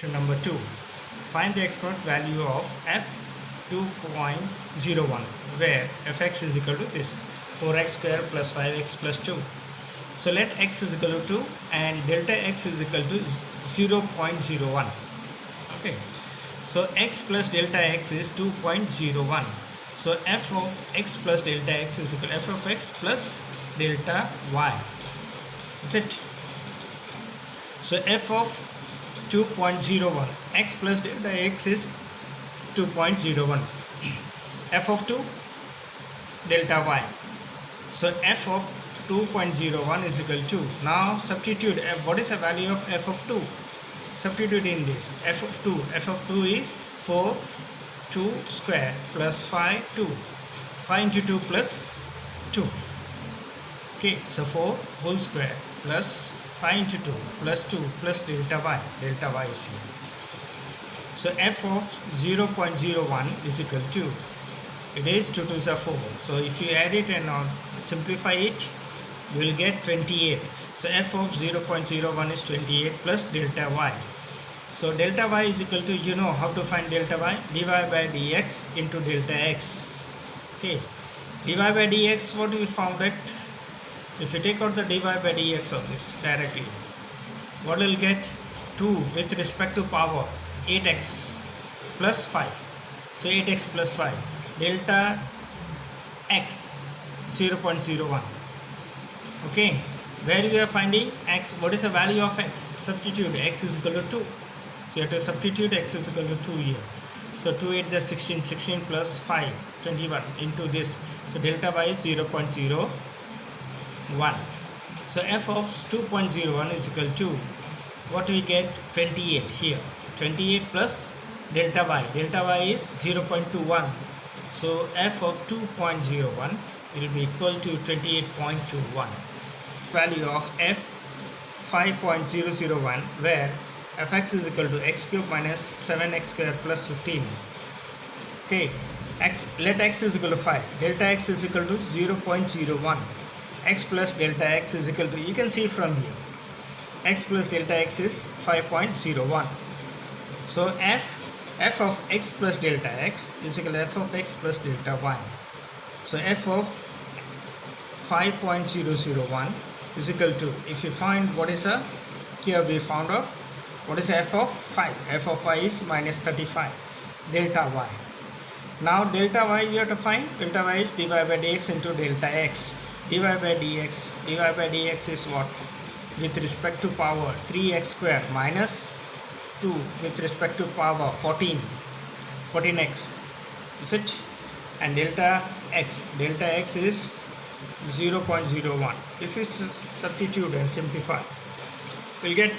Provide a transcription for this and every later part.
Question number 2. Find the exponent value of f2.01 where fx is equal to this 4x square plus 5x plus 2. So let x is equal to 2 and delta x is equal to 0.01. Okay. So x plus delta x is 2.01. So f of x plus delta x is equal to f of x plus delta y. Is it? So f of 2.01 x plus delta x is 2.01, f of 2 delta y. So f of 2.01 is equal to, now substitute f. What is the value of f of 2? Substitute in this. F of 2 is 4 2 square plus 5 2 5 into 2 plus 2. Okay, so 4 whole square plus 5 into 2 plus 2 plus delta y is here. So f of 0.01 is equal to, it is 2 to the 4. So if you add it and simplify it, you will get 28. So f of 0.01 is 28 plus delta y. So delta y is equal to, you know how to find delta y? dy by dx into delta x. Okay, dy by dx, what we found it? If you take out the dy by dx of this directly, what will get? 2 with respect to power 8x plus 5. So 8x plus 5 delta x 0.01. Okay, where we are finding x, what is the value of x? Substitute x is equal to 2. So you have to substitute x is equal to 2 here. So 2 8 is 16, 16 plus 5 21 into this. So delta y is 0.01. So f of 2.01 is equal to, what we get? 28 here. 28 plus delta y is 0.21. So f of 2.01 will be equal to 28.21. Value of f 5.001 where fx is equal to x cube minus 7x square plus 15. Okay, let x is equal to 5. Delta x is equal to 0.01. X plus delta x is equal to, you can see from here, x plus delta x is 5.01. So f of x plus delta x is equal to f of x plus delta y. So f of 5.001 is equal to, if you find what is a, here we found out what is f of 5. F of y is minus 35 delta y. Now delta y we have to find. Delta y is dy by dx into delta x. dy by dx is what? With respect to power 3x square minus 2 with respect to power 14x, is it? And delta x is 0.01. If we substitute and simplify, we'll get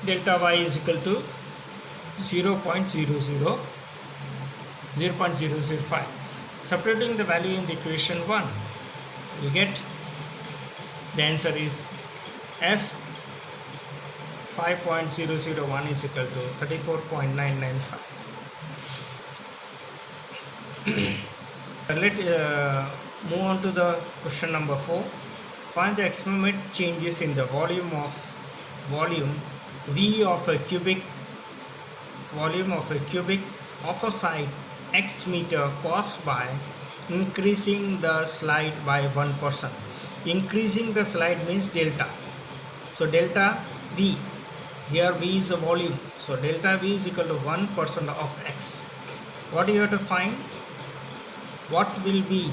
delta y is equal to 0.005. Substituting the value in the equation 1, we get the answer is f 5.001 is equal to 34.995. Let's move on to the question number 4. Find the experiment changes in the volume V of a cubic of a side x meter caused by increasing the slide by 1%. Increasing the slide means delta. So delta V, here V is a volume. So delta V is equal to 1% of x. What do you have to find? What will be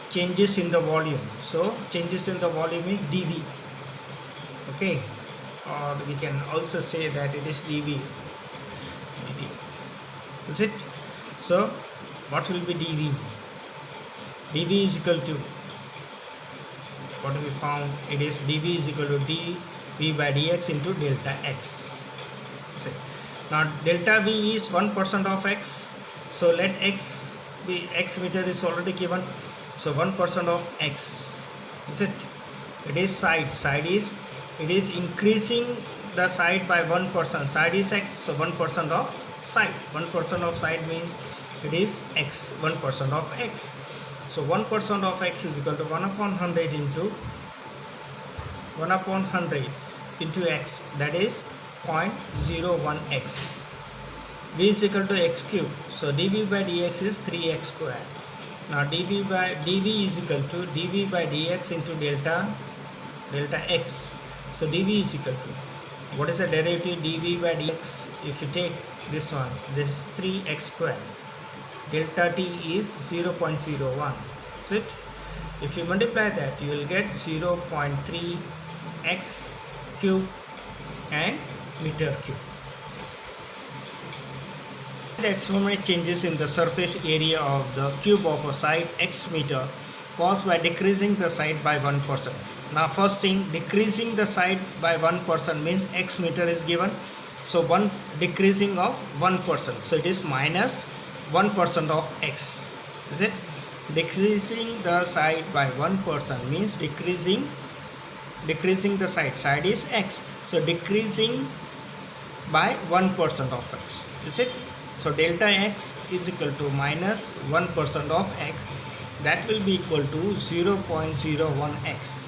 changes in the volume? So changes in the volume is dV. Okay, or we can also say that it is dV. Is it? So what will be dV? dV is equal to, what we found, it is dV is equal to dV by dx into delta x. So now delta V is 1% of x. So let x be, x meter is already given. So 1% of x, is it? It is side is, it is increasing the side by 1%. Side is x, so 1% of side. 1% of side means it is x, 1% of x. So 1% of x is equal to 1 upon 100 into x, that is 0.01x. V is equal to x cube. So dv by dx is 3x square. Now dv is equal to dv by dx into delta x. So dv is equal to, what is the derivative dv by dx? If you take this one, this is 3x square. Delta t is 0.01. Is it? If you multiply that, you will get 0.3x cube and meter cube. The experiment changes in the surface area of the cube of a side x meter caused by decreasing the side by 1%. Now first thing, decreasing the side by 1% means x meter is given. So one decreasing of 1%. So it is minus 1% of x. Is it? Decreasing the side by 1% means decreasing the side is x. So decreasing by 1% of x. Is it? So delta x is equal to minus 1% of x. That will be equal to 0.01x.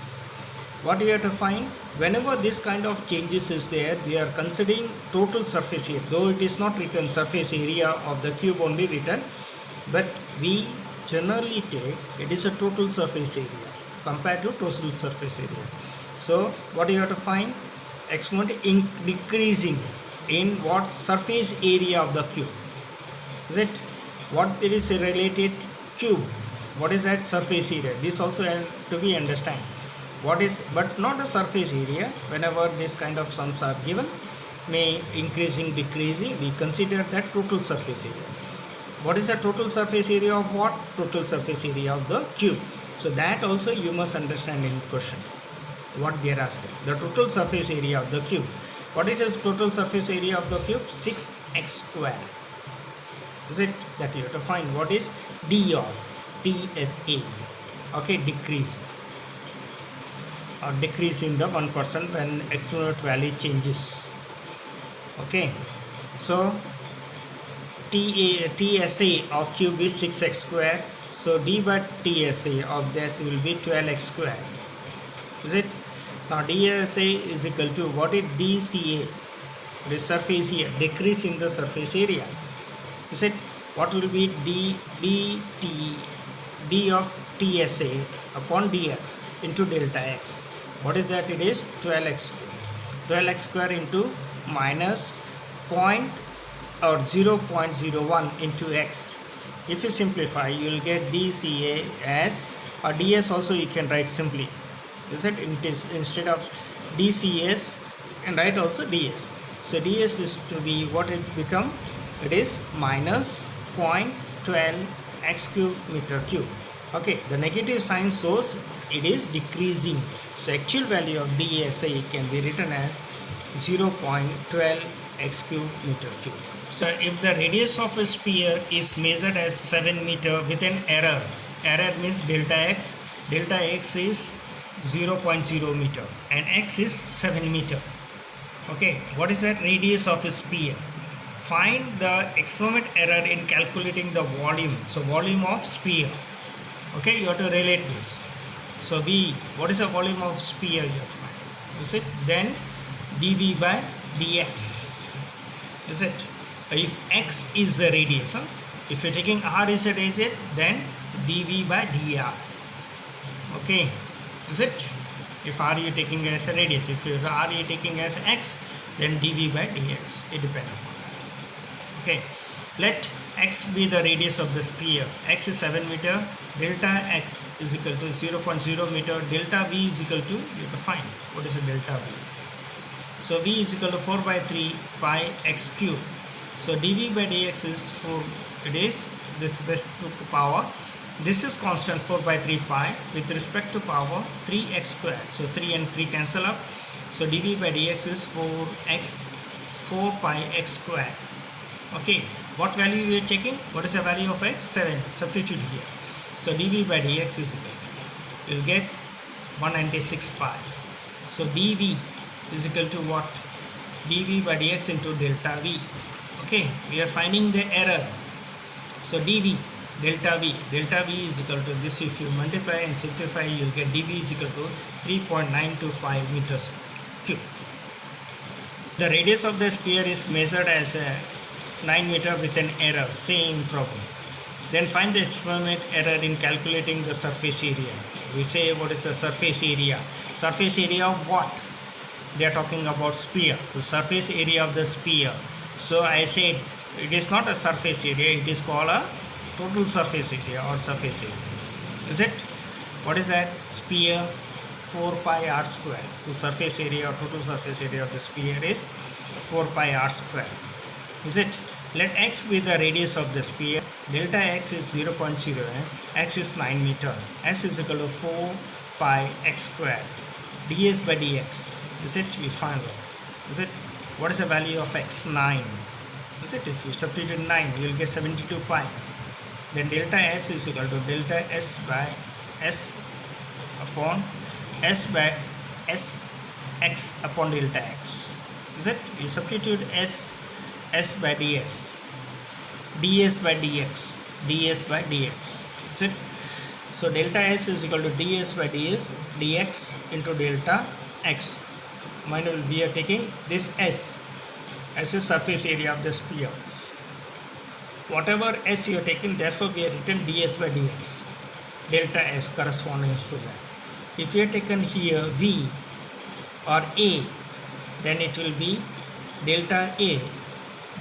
What we have to find? Whenever this kind of changes is there, we are considering total surface area. Though it is not written surface area of the cube only written, but we generally take it is a total surface area compared to total surface area. So what you have to find? Exponent in decreasing in what surface area of the cube. Is it? What there is a related cube? What is that surface area? This also has to be understand. What is, but not the surface area. Whenever this kind of sums are given, may increasing, decreasing, we consider that total surface area. What is the total surface area of what? Total surface area of the cube. So that also you must understand in the question. What they are asking. The total surface area of the cube. What it is total surface area of the cube? 6x square. Is it? That you have to find. What is d of TSA? Okay, decrease. Or decrease in the 1% when exponent value changes. Okay. So TSA of cube is 6x square. So d by TSA of this will be 12x square. Is it? Now DSA is equal to, what is DCA? The surface area, decrease in the surface area. Is it? What will be d of TSA upon dx into delta x? What is that? It is 12x square. 12x square into minus 0.01 into x. If you simplify, you will get DCA as, or ds also you can write simply. Is it? Instead of DCS and write also ds. So ds is to be, what it become? It is minus 0.12 x cube meter cube. Okay, the negative sign shows it is decreasing. So actual value of DSA can be written as 0.12 x cube meter cube. So if the radius of a sphere is measured as 7 meter with an error means delta x is 0.0 meter and x is 7 meter. Okay, what is that? Radius of a sphere. Find the experiment error in calculating the volume. So volume of sphere. Okay, you have to relate this. So V, what is the volume of sphere you have to find? Is it? Then dV by dx. Is it? If x is the radius, if you're taking r is the radius, then dV by dr. Okay, is it? If r you are taking as a radius, if r you are taking as x, then dV by dx. It depends upon that. Okay, let x be the radius of the sphere. X is 7 meter. Delta x is equal to 0.0 meter. Delta v is equal to, you have to find what is a delta v. So v is equal to 4 by 3 pi x cube. So dv by dx is 4. It is this best to power. This is constant 4 by 3 pi with respect to power 3x square. So 3 and 3 cancel up. So dv by dx is 4 pi x square. Okay, what value we are checking? What is the value of x? 7. Substitute here. So dv by dx is equal to, you will get 196 pi. So dv is equal to what? dv by dx into delta v. Okay, we are finding the error. So dv, delta v is equal to this. If you multiply and simplify, you will get dv is equal to 3.925 meters cube. The radius of the sphere is measured as 9 meter with an error, same problem. Then find the experiment error in calculating the surface area. We say what is the surface area? Surface area of what? They are talking about sphere. The surface area of the sphere. So I said it is not a surface area, it is called a total surface area or surface area. Is it? What is that? Sphere 4 pi r square. So surface area or total surface area of the sphere is 4 pi r square. Is it? Let x be the radius of the sphere. Delta x is 0.0 and x is 9 meter. S is equal to 4 pi x square. ds by dx. Is it? We find out. Is it? What is the value of x? 9. Is it? If you substitute 9, you will get 72 pi. Then delta s is equal to delta s by s upon s by s x upon delta x. Is it? You substitute s by ds, ds by dx, ds by dx. Is it? So delta s is equal to ds by ds, dx into delta x. Mind you, we are taking this s as a surface area of the sphere. Whatever s you are taking, therefore we are written ds by dx, delta s corresponding to that. If you are taken here v or a, then it will be delta a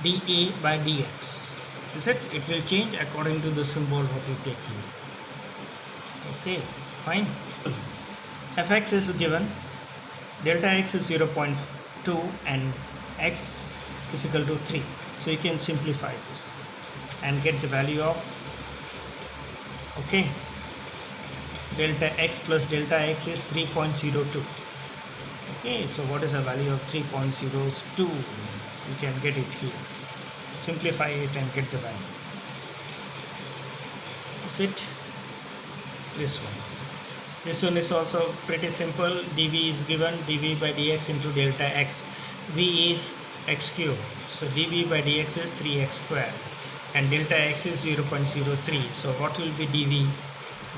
dA by dx. Is it? It will change according to the symbol what you take here. Okay, fine. Fx is given. Delta x is 0.2 and x is equal to 3. So you can simplify this and get the value of, okay, delta x plus delta x is 3.02. Okay, so what is the value of 3.02? You can get it here. Simplify it and get the value. Is it? This one. This one is also pretty simple. dv is given, dv by dx into delta x. v is x cube. So dv by dx is 3x square. And delta x is 0.03. So what will be dv?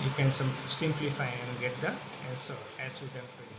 You can simplify and get the answer as you can.